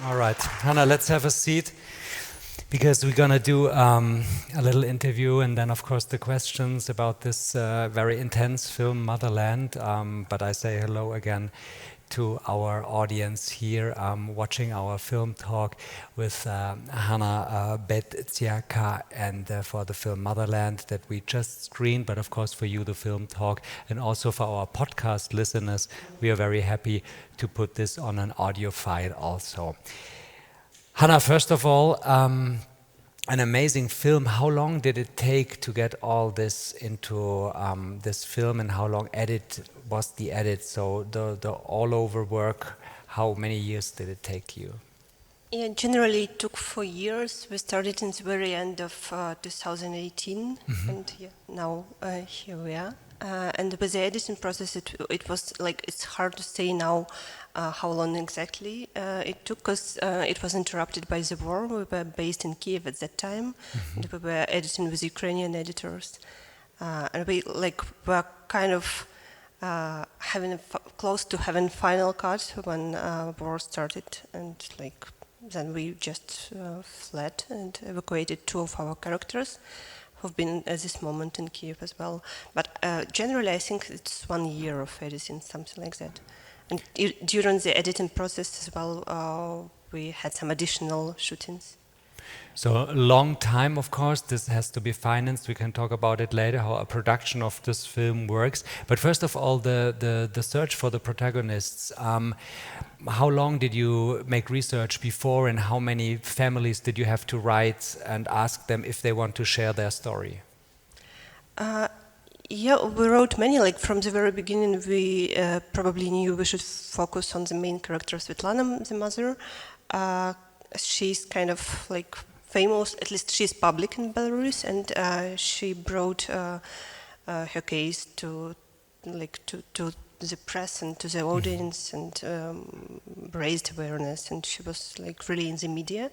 All right, Hanna, let's have a seat because we're gonna do a little interview and then, of course, the questions about this very intense film, Motherland. But I say hello again to our audience here watching our film talk with Hanna Badziaka and for the film Motherland that we just screened, but of course for you the film talk and also for our podcast listeners, we are very happy to put this on an audio file also. Hanna, first of all, an amazing film. How long did it take to get all this into this film, and how long was the edit? So the all over work, how many years did it take you? Yeah, generally it took 4 years. We started in the very end of 2018, and yeah, now here we are. And with the editing process, it was like, it's hard to say now how long exactly it took us. It was interrupted by the war. We were based in Kiev at that time, and we were editing with Ukrainian editors. And we were kind of close to having final cut when war started, and then we just fled and evacuated 2 of our characters who've been at this moment in Kiev as well. But generally, I think it's 1 year of editing, something like that. And during the editing process as well, we had some additional shootings. So a long time, of course, this has to be financed. We can talk about it later, how a production of this film works. But first of all, the search for the protagonists. How long did you make research before, and how many families did you have to write and ask them if they want to share their story? Yeah, we wrote many. Like from the very beginning, we probably knew we should focus on the main character, Svetlana, the mother. She's kind of like famous, at least she's public in Belarus, and she brought her case to the press and to the audience, and raised awareness, and she was like really in the media.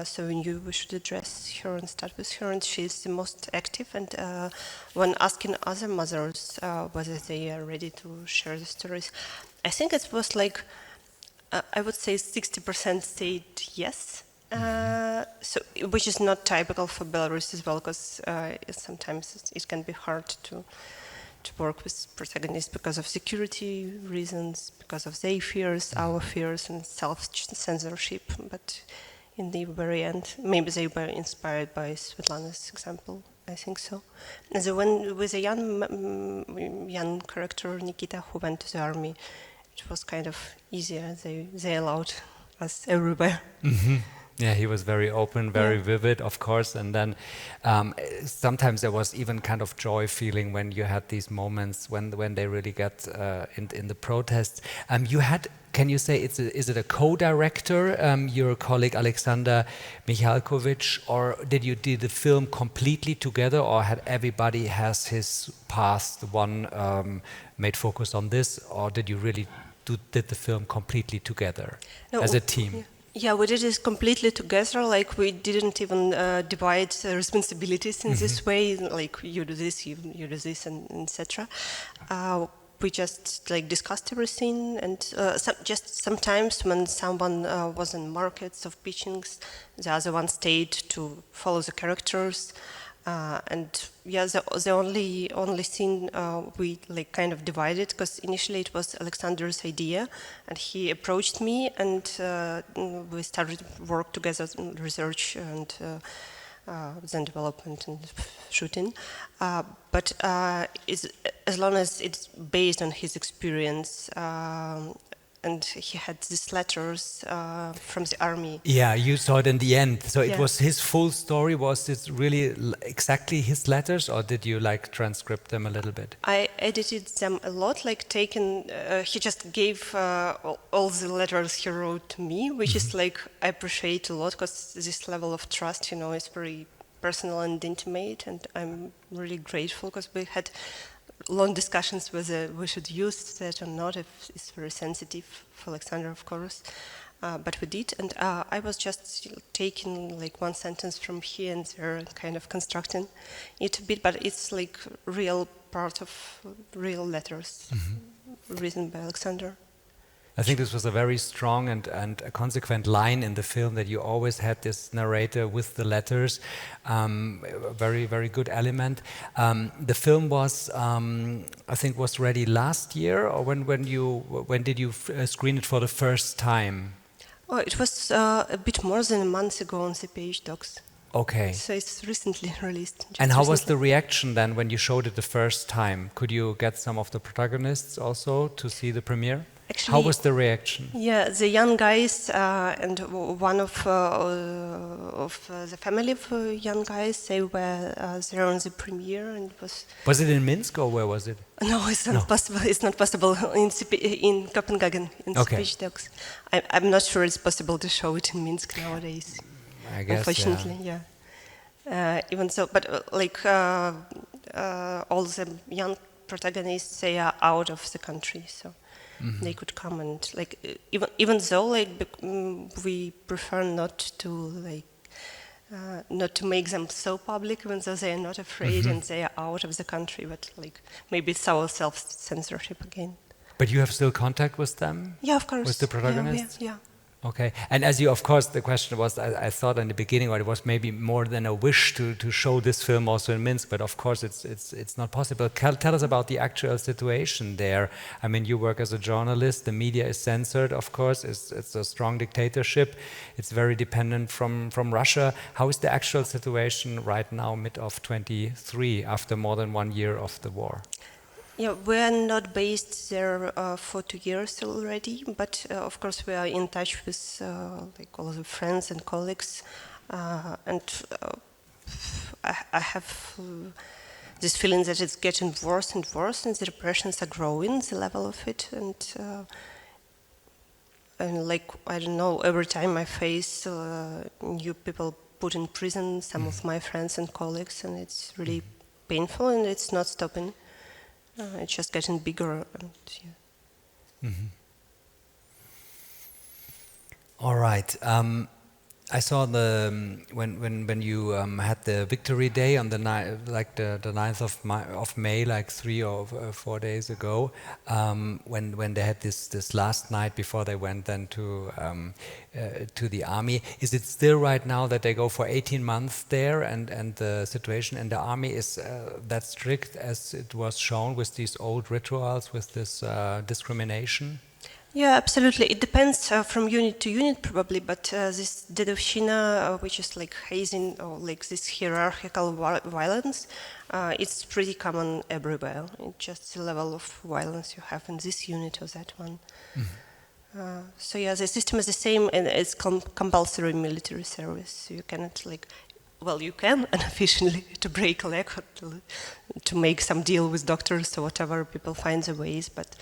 So we knew we should address her and start with her, and she's the most active. And when asking other mothers whether they are ready to share the stories, I think it was like, I would say 60% said yes, so which is not typical for Belarus as well, because sometimes it can be hard to work with protagonists because of security reasons, because of their fears, our fears, and self-censorship. But in the very end, maybe they were inspired by Svetlana's example. I think so. And so when with a young character, Nikita, who went to the army, it was kind of easier. They allowed us everywhere. Yeah, he was very open, very vivid, of course. And then sometimes there was even kind of joy feeling when you had these moments when they really get in the protests. Can you say, is it a co-director, your colleague Alexander Michalkovich, or did you do the film completely together, or had everybody has his path, the one made focus on this, or did you really did the film completely together as a team? Yeah, we did it completely together. Like we didn't even divide responsibilities in this way. Like you do this, you do this, and etc. We just like discussed everything, and just sometimes when someone was in markets of pitchings, the other one stayed to follow the characters. And yeah, the only scene we like kind of divided, because initially it was Alexander's idea, and he approached me, and we started work together in research and then development and shooting. But as long as it's based on his experience. And he had these letters from the army. Yeah, you saw it in the end. So it was his full story. Was it really exactly his letters, or did you like transcript them a little bit? I edited them a lot, like he just gave all the letters he wrote to me, which is like, I appreciate a lot, because this level of trust, is very personal and intimate, and I'm really grateful, because we had long discussions whether we should use that or not, if it's very sensitive for Alexander, of course. But we did, and I was just taking like one sentence from here and there and kind of constructing it a bit, but it's like real part of real letters written by Alexander. I think this was a very strong and a consequent line in the film, that you always had this narrator with the letters. A very, very good element. The film was, I think, was ready last year, or when did you screen it for the first time? Oh, it was a bit more than a month ago on the page docs. Okay. So it's recently released. And how was the reaction then when you showed it the first time? Could you get some of the protagonists also to see the premiere? Actually, how was the reaction? Yeah, the young guys and one of the family of young guys, they were there on the premiere, and it was. Was it in Minsk or where was it? No, it's not possible. It's not possible in Copenhagen in speech docs. I'm not sure it's possible to show it in Minsk nowadays. I guess, unfortunately, yeah. Even so, but all the young protagonists, they are out of the country, so. Mm-hmm. They could come and even though we prefer not to make them so public, even though they are not afraid. Mm-hmm. And they are out of the country, but maybe it's our self-censorship again. But you have still contact with them? Yeah, of course. With the protagonists? Yeah. Okay, and as you, of course, the question was, I thought in the beginning, or it was maybe more than a wish to show this film also in Minsk, but of course it's not possible. Tell us about the actual situation there. I mean, you work as a journalist, the media is censored, of course, it's a strong dictatorship, it's very dependent from Russia. How is the actual situation right now, mid of 23, after more than 1 year of the war? Yeah, we are not based there for 2 years already, but of course we are in touch with all the friends and colleagues, and I have this feeling that it's getting worse and worse, and the repressions are growing, the level of it, and I don't know, every time I face new people put in prison, some of my friends and colleagues, and it's really painful, and it's not stopping. It's just getting bigger. And, yeah. Mm-hmm. All right. I saw when you had the Victory Day on the 9th of May, like 3 or 4 days ago, when they had this last night before they went then to the army. Is it still right now that they go for 18 months there, and the situation in the army is that strict as it was shown with these old rituals, with this discrimination? Yeah, absolutely. It depends from unit to unit, probably, but this dedovщина, which is like hazing or like this hierarchical violence, it's pretty common everywhere. It's just the level of violence you have in this unit or that one. Mm-hmm. So yeah, the system is the same, and it's compulsory military service. You cannot you can unofficially to break a leg or to make some deal with doctors or whatever. People find the ways, but.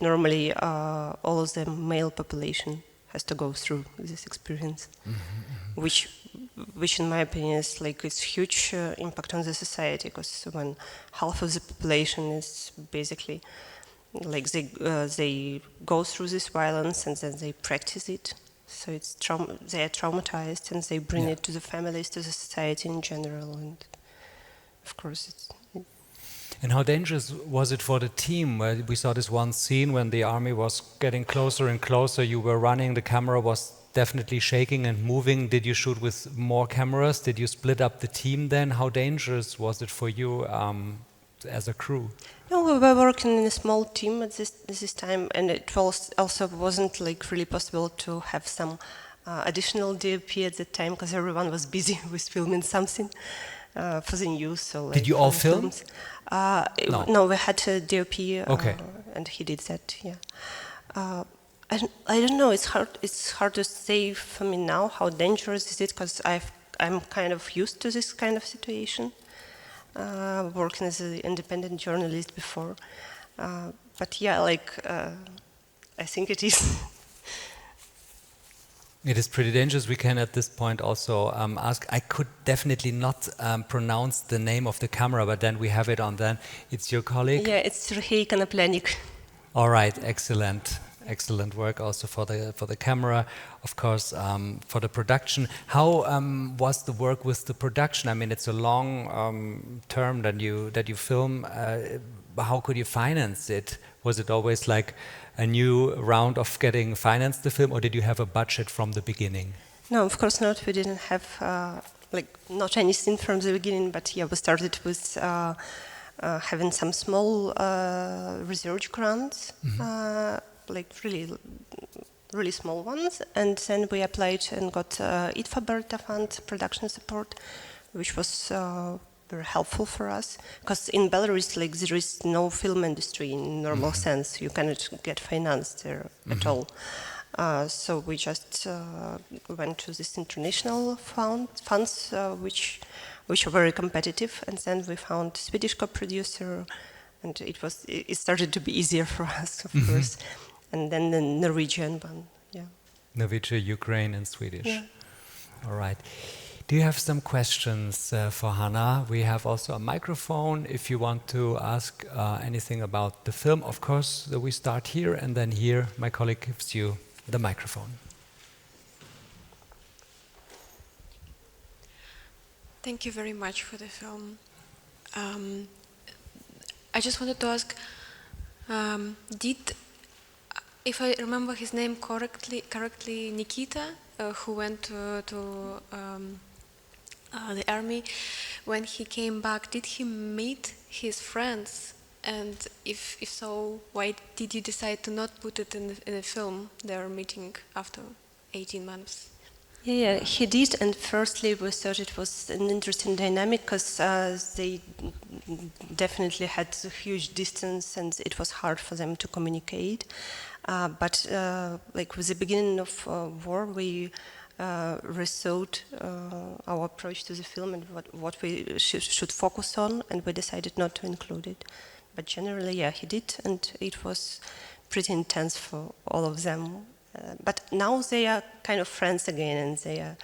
Normally, all of the male population has to go through this experience, mm-hmm. which in my opinion is it's huge impact on the society, because when half of the population is basically they go through this violence and then they practice it, so it's they are traumatized and they bring it to the families, to the society in general, and of course it's. And how dangerous was it for the team? Where we saw this one scene when the army was getting closer and closer, you were running, the camera was definitely shaking and moving. Did you shoot with more cameras? Did you split up the team then? How dangerous was it for you as a crew? No, we were working in a small team at this time, and it also wasn't really possible to have some additional DOP at the time, because everyone was busy with filming something. For the news, so did you all film? No, we had a DOP, okay. And he did that. Yeah, I don't know. It's hard to say for me now how dangerous is it, because I'm kind of used to this kind of situation, working as an independent journalist before. But yeah, I think it is. It is pretty dangerous. We can at this point also ask, I could definitely not pronounce the name of the camera, but then we have it on then. It's your colleague? Yeah, it's Sergei Konoplyannik. All right, excellent. Excellent work also for the camera, of course, for the production. How was the work with the production? I mean, it's a long term that you film. how could you finance it? Was it always like a new round of getting financed the film, or did you have a budget from the beginning? No, of course not. We didn't have not anything from the beginning, but yeah, we started with having some small research grants, like really small ones, and then we applied and got ITFA Berta Fund production support, which was very helpful for us, because in Belarus, like, there is no film industry in normal sense. You cannot get financed there at all. So we just went to this international funds, which are very competitive, and then we found Swedish co-producer, and it started to be easier for us, of course, and then the Norwegian one, yeah. Norwegian, Ukraine, and Swedish. Yeah. All right. Do you have some questions for Hanna? We have also a microphone if you want to ask anything about the film. Of course, we start here, and then here my colleague gives you the microphone. Thank you very much for the film. I just wanted to ask, if I remember his name correctly, Nikita, who went to the army, when he came back, did he meet his friends? And if so, why did you decide to not put it in the film, their meeting after 18 months? Yeah, he did, and firstly we thought it was an interesting dynamic, because they definitely had a huge distance and it was hard for them to communicate. But like with the beginning of war, we rethought our approach to the film and what we should focus on, and we decided not to include it. But generally, yeah, he did, and it was pretty intense for all of them. But now they are kind of friends again, and they are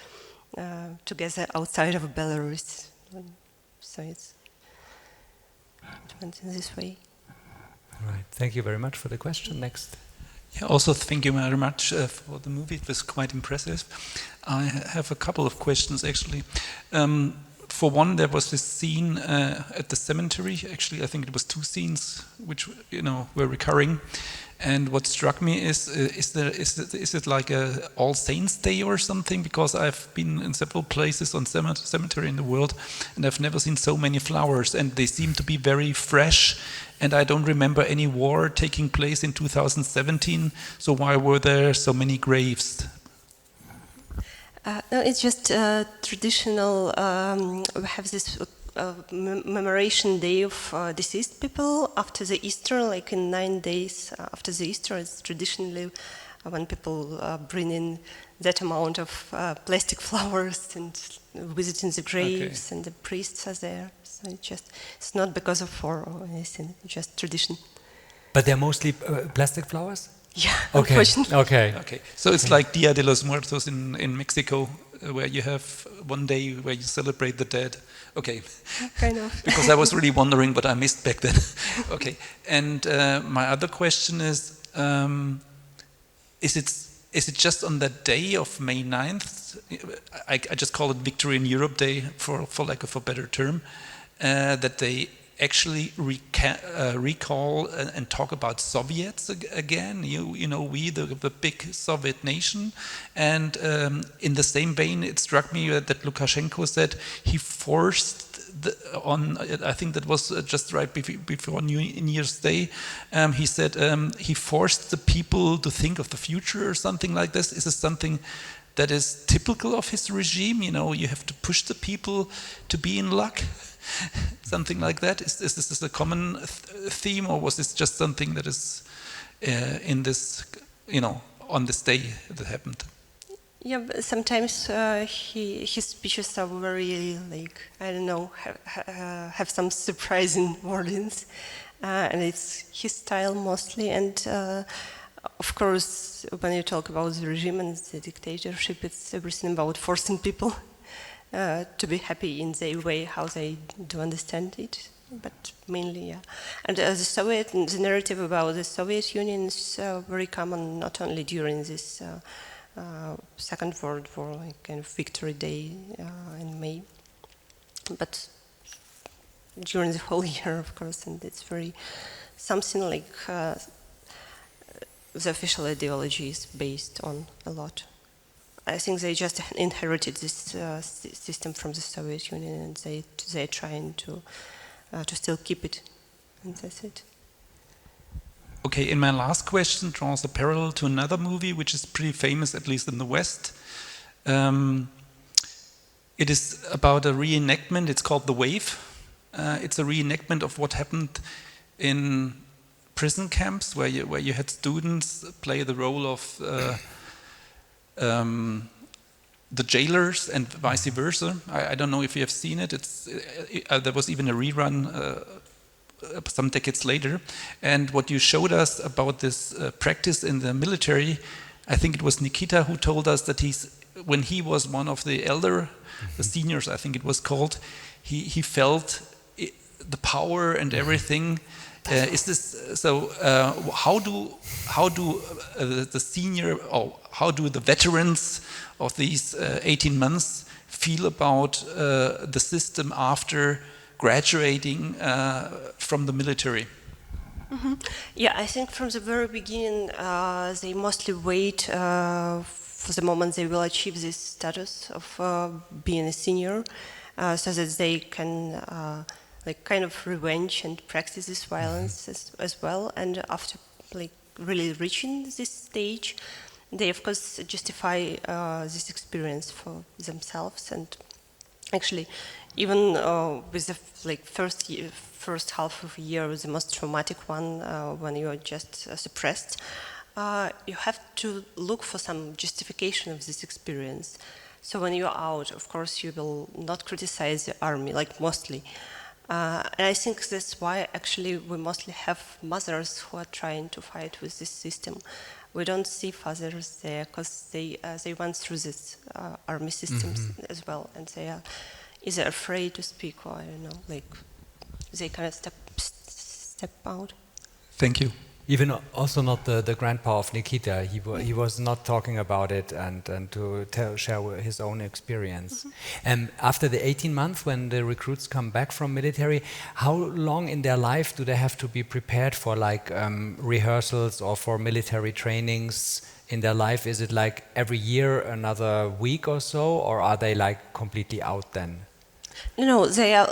together outside of Belarus. So it went in this way. All right. Thank you very much for the question. Next. Yeah, also thank you very much for the movie. It was quite impressive. I have a couple of questions, actually. For one, there was this scene at the cemetery. Actually, I think it was two scenes which were recurring. And what struck me is it like a All Saints Day or something? Because I've been in several places on cemetery in the world, and I've never seen so many flowers, and they seem to be very fresh. And I don't remember any war taking place in 2017. So why were there so many graves? No, it's just traditional. We have this commemoration day of deceased people after the Easter, like in 9 days after the Easter. It's traditionally when people bring in that amount of plastic flowers and visiting the graves, and the priests are there. So it's not because of war or anything, it's just tradition. But they're mostly plastic flowers? Yeah, okay. Unfortunately. Okay. So it's like Dia de los Muertos in Mexico, where you have one day where you celebrate the dead. Okay. Kind of. Because I was really wondering what I missed back then. Okay. And my other question is it just on that day of May 9th? I just call it Victory in Europe Day for lack of a better term, that they actually recall and talk about Soviets again. We the big Soviet nation, and in the same vein, it struck me that Lukashenko said he forced I think that was just right before New Year's Day. He said he forced the people to think of the future or something like this. Is this something that is typical of his regime? You have to push the people to be in luck. Something like that. Is this a common theme, or was this just something that is in this, on this day that happened? Yeah, but sometimes his speeches are very, have some surprising wordings, and it's his style mostly. And of course, when you talk about the regime and the dictatorship, it's everything about forcing people to be happy in their way, how they do understand it, but mainly, yeah. And the narrative about the Soviet Union is very common, not only during this Second World War, like kind of Victory Day in May, but during the whole year, of course, and it's very something like the official ideology is based on a lot. I think they just inherited this system from the Soviet Union, and they're trying to still keep it, and that's it. Okay, and my last question draws a parallel to another movie which is pretty famous, at least in the West. It is about a reenactment. It's called The Wave. It's a reenactment of what happened in prison camps, where you had students play the role of the jailers and vice versa. I don't know if you have seen it. There was even a rerun some decades later. And what you showed us about this practice in the military, I think it was Nikita who told us that when he was one of the elder, the seniors, I think it was called, he felt the power and everything. Is this so? How do the senior, or how do the veterans of these 18 months feel about the system after graduating from the military? Mm-hmm. Yeah, I think from the very beginning they mostly wait for the moment they will achieve this status of being a senior, so that they can like kind of revenge and practice this violence as well. And after like really reaching this stage, they of course justify this experience for themselves. And actually, even with the like first half of a year, the most traumatic one, when you are just suppressed, you have to look for some justification of this experience. So when you're out, of course, you will not criticize the army, like mostly. And I think that's why actually we mostly have mothers who are trying to fight with this system. We don't see fathers there because they went through this army systems as well, and they are either afraid to speak, or I don't know, like they kind of step out. Thank you. Even also not the grandpa of Nikita. He was not talking about it and to share his own experience. And after the 18 months, when the recruits come back from military, how long in their life do they have to be prepared for like rehearsals or for military trainings in their life? Is it like every year another week or so, or are they like completely out then? No, they are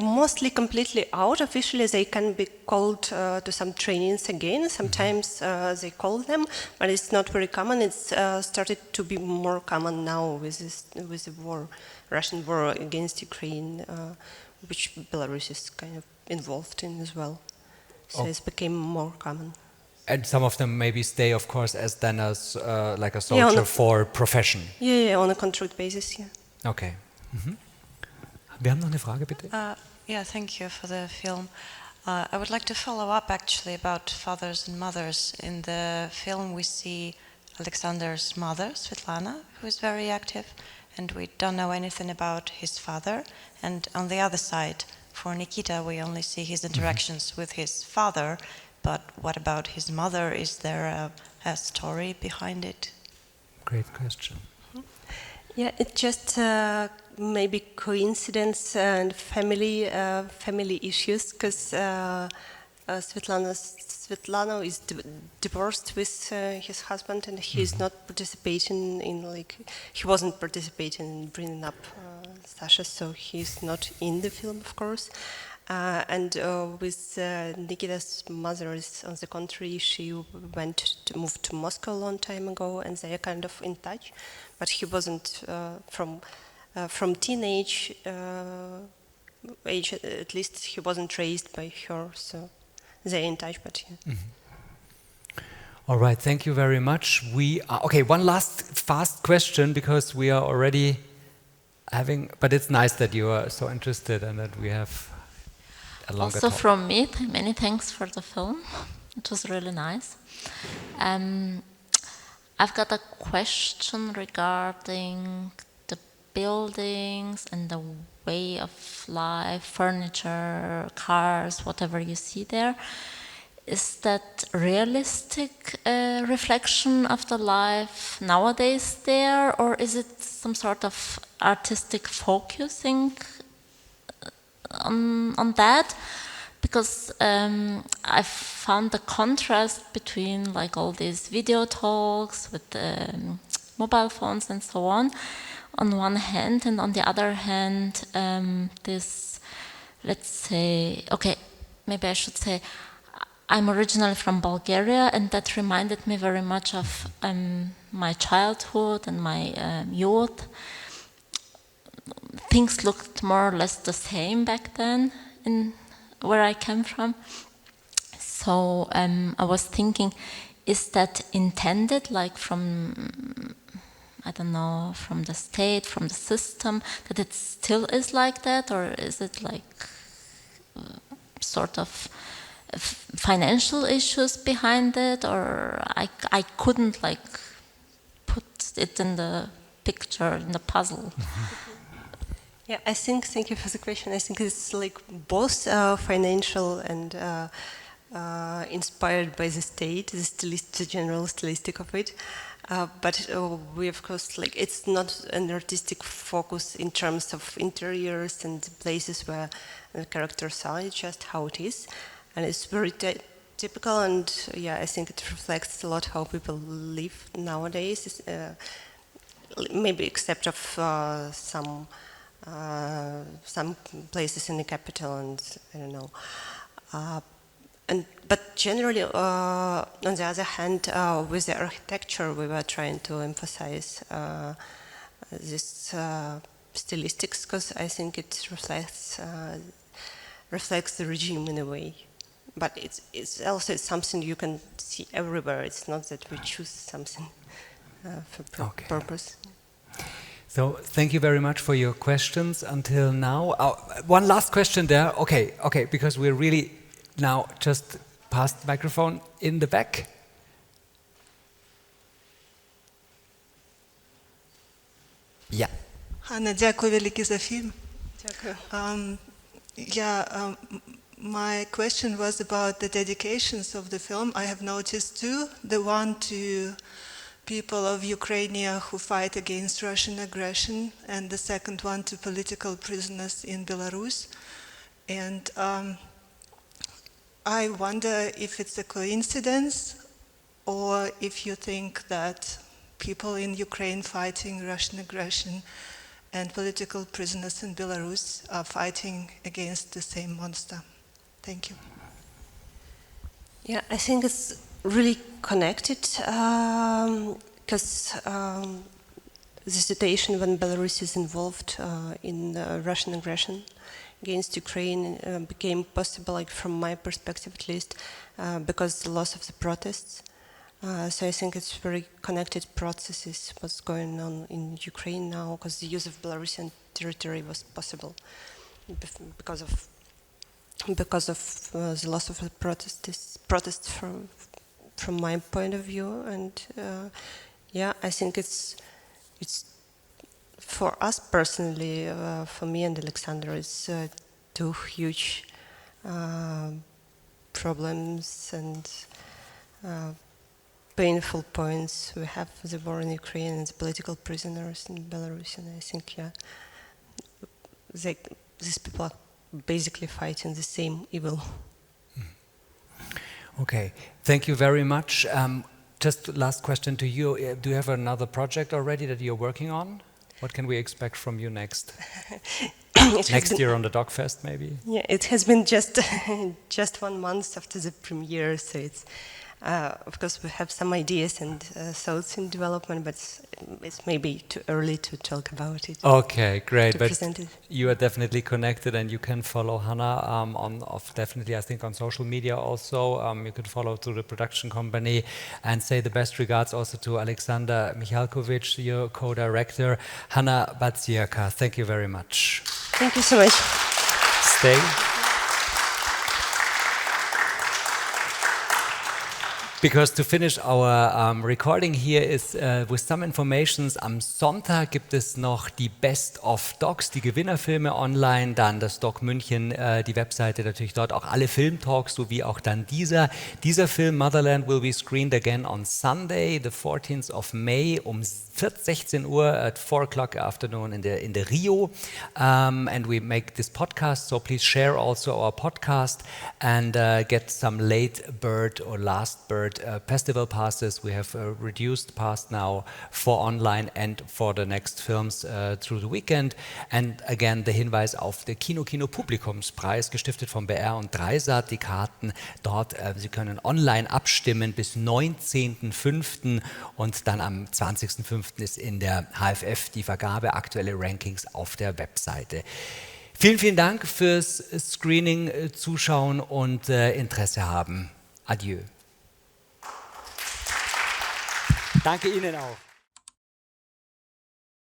mostly completely out. Officially, they can be called to some trainings again. Sometimes they call them, but it's not very common. It's started to be more common now with the war, Russian war against Ukraine, which Belarus is kind of involved in as well. So it's became more common. And some of them maybe stay, of course, as like a soldier for profession. Yeah, on a contract basis. Yeah. Okay. Wir haben noch eine Frage, bitte. Yeah, thank you for the film. I would like to follow up actually about fathers and mothers. In the film we see Alexander's mother, Svetlana, who is very active, and we don't know anything about his father. And on the other side, for Nikita, we only see his interactions with his father, but what about his mother? Is there a story behind it? Great question. Yeah, it's just maybe coincidence and family issues, because Svetlana is divorced with his husband, and he is not participating in he wasn't participating in bringing up Sasha, so he's not in the film, of course. And with Nikita's mother, is on the contrary, she moved to Moscow a long time ago, and they are kind of in touch. But he wasn't from teenage age, at least he wasn't raised by her, so they're in touch. But yeah. All right, thank you very much. Okay, one last fast question, because we are already having, but it's nice that you are so interested and that we have a longer Also talk. from me, many thanks for the film. It was really nice. I've got a question regarding the buildings and the way of life, furniture, cars, whatever you see there. Is that realistic reflection of the life nowadays there, or is it some sort of artistic focusing on that, because I found the contrast between like all these video talks with mobile phones and so on one hand, and on the other hand, this, let's say, okay, maybe I should say, I'm originally from Bulgaria, and that reminded me very much of my childhood and my youth. Things looked more or less the same back then in where I came from. So I was thinking, is that intended, like from, I don't know, from the state, from the system, that it still is like that, or is it like sort of financial issues behind it, or I couldn't like put it in the picture, in the puzzle. Yeah, I think, thank you for the question. I think it's like both financial and inspired by the state, the general stylistic of it. But we, of course, like, it's not an artistic focus in terms of interiors and places where the characters are, it's just how it is. And it's very typical, and yeah, I think it reflects a lot how people live nowadays, maybe except of some places in the capital, and I don't know. But generally, on the other hand, with the architecture, we were trying to emphasize this stylistics, because I think it reflects the regime in a way. But it's also something you can see everywhere. It's not that we choose something for purpose. So thank you very much for your questions until now. One last question there. Okay, because we're really now just past the microphone in the back. Yeah. Hanna, дякую велике за film. Дякую. My question was about the dedications of the film. I have noticed two. The one to people of Ukraine who fight against Russian aggression, and the second one to political prisoners in Belarus. And I wonder if it's a coincidence, or if you think that people in Ukraine fighting Russian aggression and political prisoners in Belarus are fighting against the same monster. Thank you. Yeah, I think it's really connected, because the situation when Belarus is involved in Russian aggression against Ukraine became possible, like from my perspective at least, because the loss of the protests. So I think it's very connected processes what's going on in Ukraine now, because the use of Belarusian territory was possible because of the loss of the protests from my point of view. And yeah, I think it's for us personally, for me and Alexander, it's two huge problems and painful points we have with the war in Ukraine and the political prisoners in Belarus. And I think, yeah, these people are basically fighting the same evil. Okay, thank you very much. Just last question to you. Do you have another project already that you're working on? What can we expect from you next? Next year on the DOK.fest, maybe? Yeah, it has been just 1 month after the premiere, so it's of course we have some ideas and thoughts in development, but it's maybe too early to talk about it. Okay, great. To but present it. You are definitely connected, and you can follow Hanna definitely, I think, on social media also. You can follow through the production company, and say the best regards also to Alexander Michalkovic, your co-director. Hanna, Badziaka, thank you very much. Thank you so much. Stay. because to finish our recording here is with some informations. Am Sonntag gibt es noch die Best of Docs, die Gewinnerfilme online, dann das DOK München, die Webseite natürlich dort, auch alle Filmtalks, sowie auch dann dieser Film Motherland will be screened again on Sunday, the 14th of May um 16 Uhr at 4 o'clock afternoon in the Rio, and we make this podcast, so please share also our podcast and get some late bird or last bird festival passes. We have a reduced pass now for online and for the next films through the weekend. And again, der Hinweis auf den Kino-Publikumspreis, gestiftet vom BR und Dreisat, die Karten dort, Sie können online abstimmen bis 19.05. und dann am 20.05. ist in der HFF die Vergabe, aktuelle Rankings auf der Webseite. Vielen, vielen Dank fürs Screening, Zuschauen und Interesse haben. Adieu. Danke Ihnen auch.